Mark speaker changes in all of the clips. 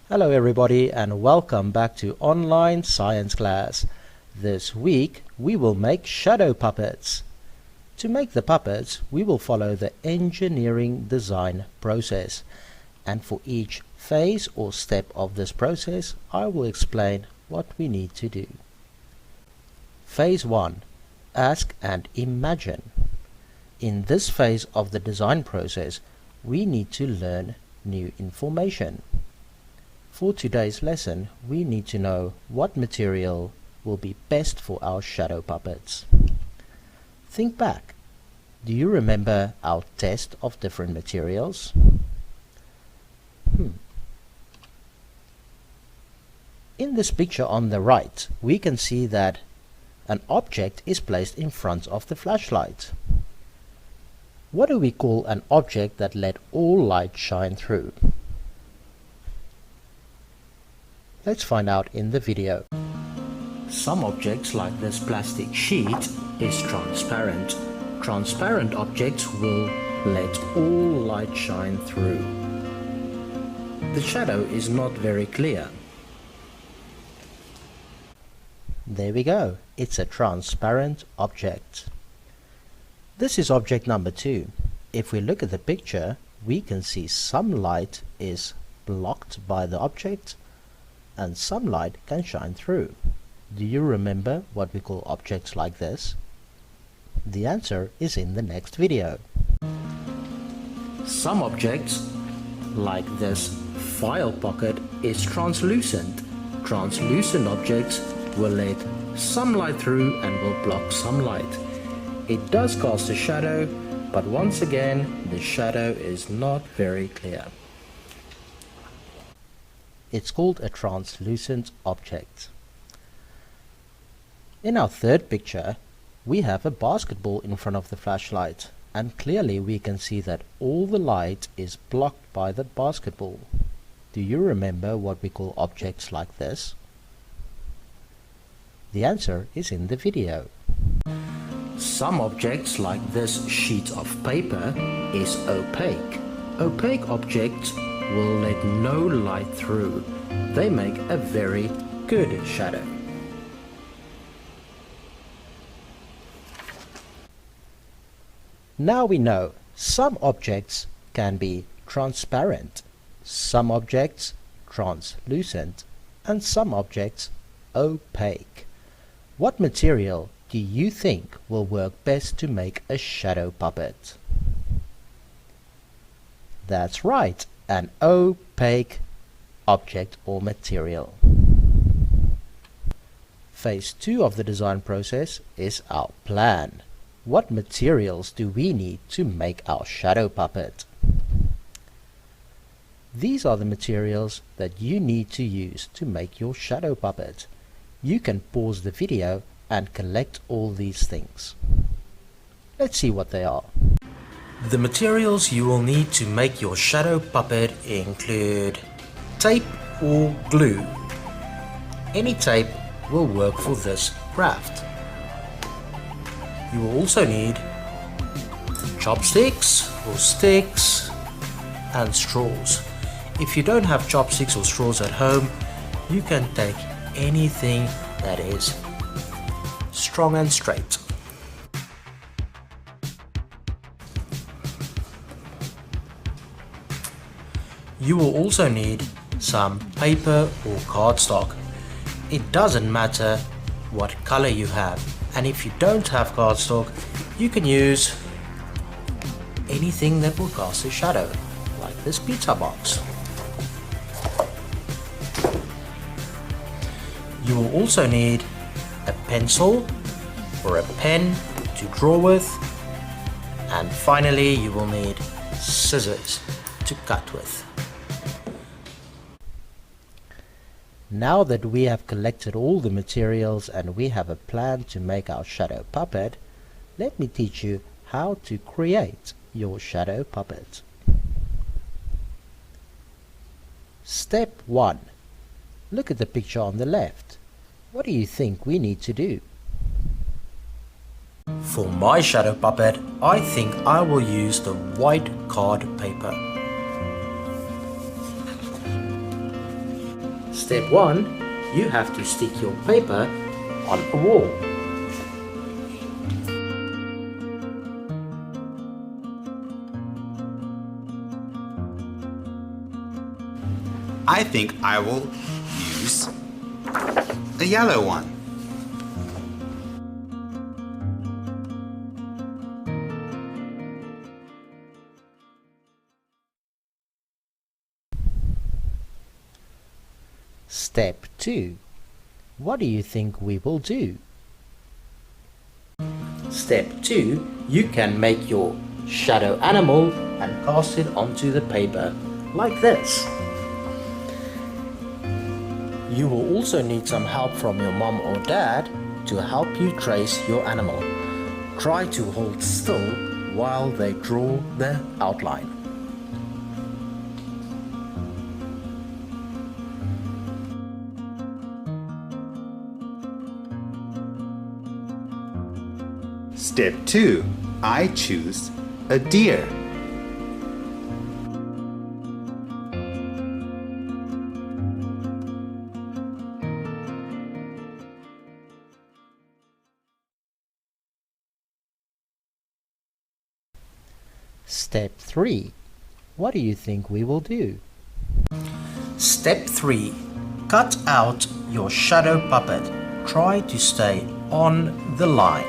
Speaker 1: Hello everybody and welcome back to online science class. This week we will make shadow puppets. To make the puppets we will follow the engineering design process, and for each phase or step of this process I will explain what we need to do. Phase 1. Ask and imagine. In this phase of the design process we need to learn new information. For today's lesson, we need to know what material will be best for our shadow puppets. Think back. Do you remember our test of different materials? In this picture on the right, we can see that an object is placed in front of the flashlight. What do we call an object that let all light shine through? Let's find out in the video. Some objects like this plastic sheet is transparent. Transparent objects will let all light shine through. The shadow is not very clear. There we go. It's a transparent object. This is object number 2. If we look at the picture, we can see some light is blocked by the object and some light can shine through. Do you remember what we call objects like this? The answer is in the next video. Some objects, like this file pocket, is translucent. Translucent objects will let some light through and will block some light. It does cast a shadow, but once again the shadow is not very clear. It's called a translucent object. In our third picture, we have a basketball in front of the flashlight, and clearly we can see that all the light is blocked by the basketball. Do you remember what we call objects like this? The answer is in the video. Some objects like this sheet of paper is opaque. Opaque objects will let no light through. They make a very good shadow. Now we know some objects can be transparent, some objects translucent, and some objects opaque. What material do you think will work best to make a shadow puppet? That's right, an opaque object or material. Phase 2 of the design process is our plan. What materials do we need to make our shadow puppet? These are the materials that you need to use to make your shadow puppet. You can pause the video and collect all these things. Let's see what they are. The materials you will need to make your shadow puppet include tape or glue. Any tape will work for this craft. You will also need chopsticks or sticks and straws. If you don't have chopsticks or straws at home, you can take anything that is strong and straight. You will also need some paper or cardstock. It doesn't matter what color you have, and if you don't have cardstock, you can use anything that will cast a shadow, like this pizza box. You will also need a pencil or a pen to draw with, and finally you will need scissors to cut with. Now that we have collected all the materials and we have a plan to make our shadow puppet, let me teach you how to create your shadow puppet. Step 1. Look at the picture on the left. What do you think we need to do? For my shadow puppet, I think I will use the white card paper. Step 1. You have to stick your paper on a wall.
Speaker 2: I think I will use a yellow one.
Speaker 1: Step 2. What do you think we will do? Step 2. You can make your shadow animal and cast it onto the paper like this. You will also need some help from your mom or dad to help you trace your animal. Try to hold still while they draw the outline.
Speaker 2: Step 2. I choose a deer.
Speaker 1: Step 3. What do you think we will do? Step 3. Cut out your shadow puppet. Try to stay on the line.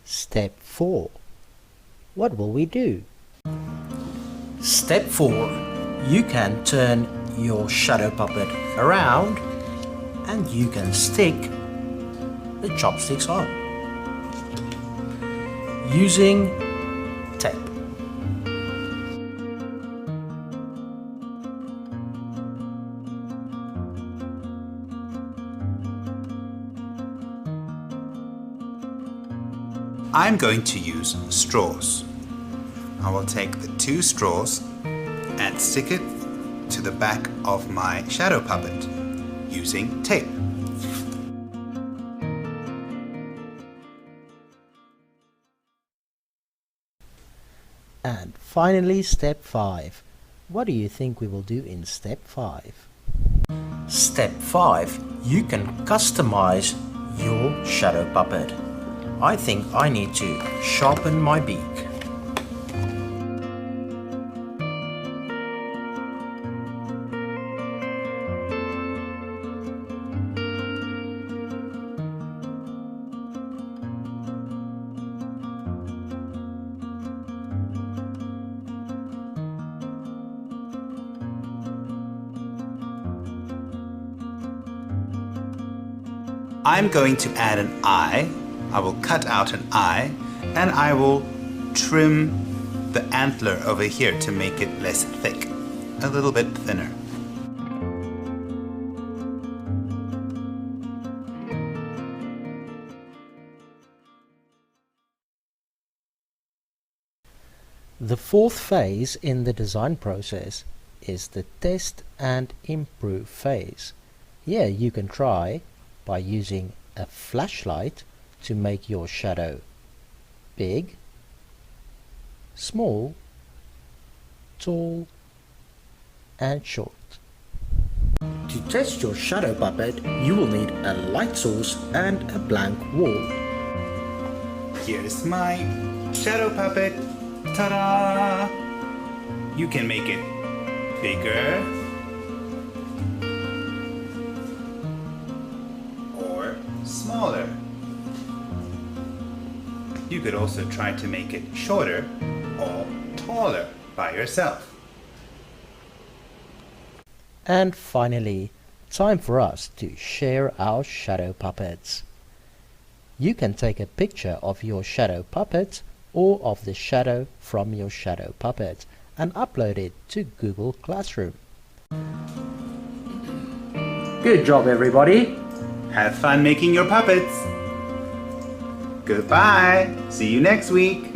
Speaker 1: Step 4. What will we do? Step 4. You can turn your shadow puppet around and you can stick the chopsticks on using tape.
Speaker 2: I'm going to use straws. I will take the 2 straws and stick it to the back of my shadow puppet using tape.
Speaker 1: And finally, step 5. What do you think we will do in step 5? Step 5. You can customize your shadow puppet. I think I need to sharpen my beak.
Speaker 2: I'm going to add an eye. I will cut out an eye and I will trim the antler over here to make it less thick, a little bit thinner.
Speaker 1: The 4th phase in the design process is the test and improve phase. Here you can try by using a flashlight to make your shadow big, small, tall, and short. To test your shadow puppet, you will need a light source and a blank wall.
Speaker 2: Here's my shadow puppet. Ta-da! You can make it bigger, or smaller. You could also try to make it shorter or taller by yourself.
Speaker 1: And finally, time for us to share our shadow puppets. You can take a picture of your shadow puppet or of the shadow from your shadow puppet and upload it to Google Classroom. Good job, everybody!
Speaker 2: Have fun making your puppets! Goodbye! See you next week!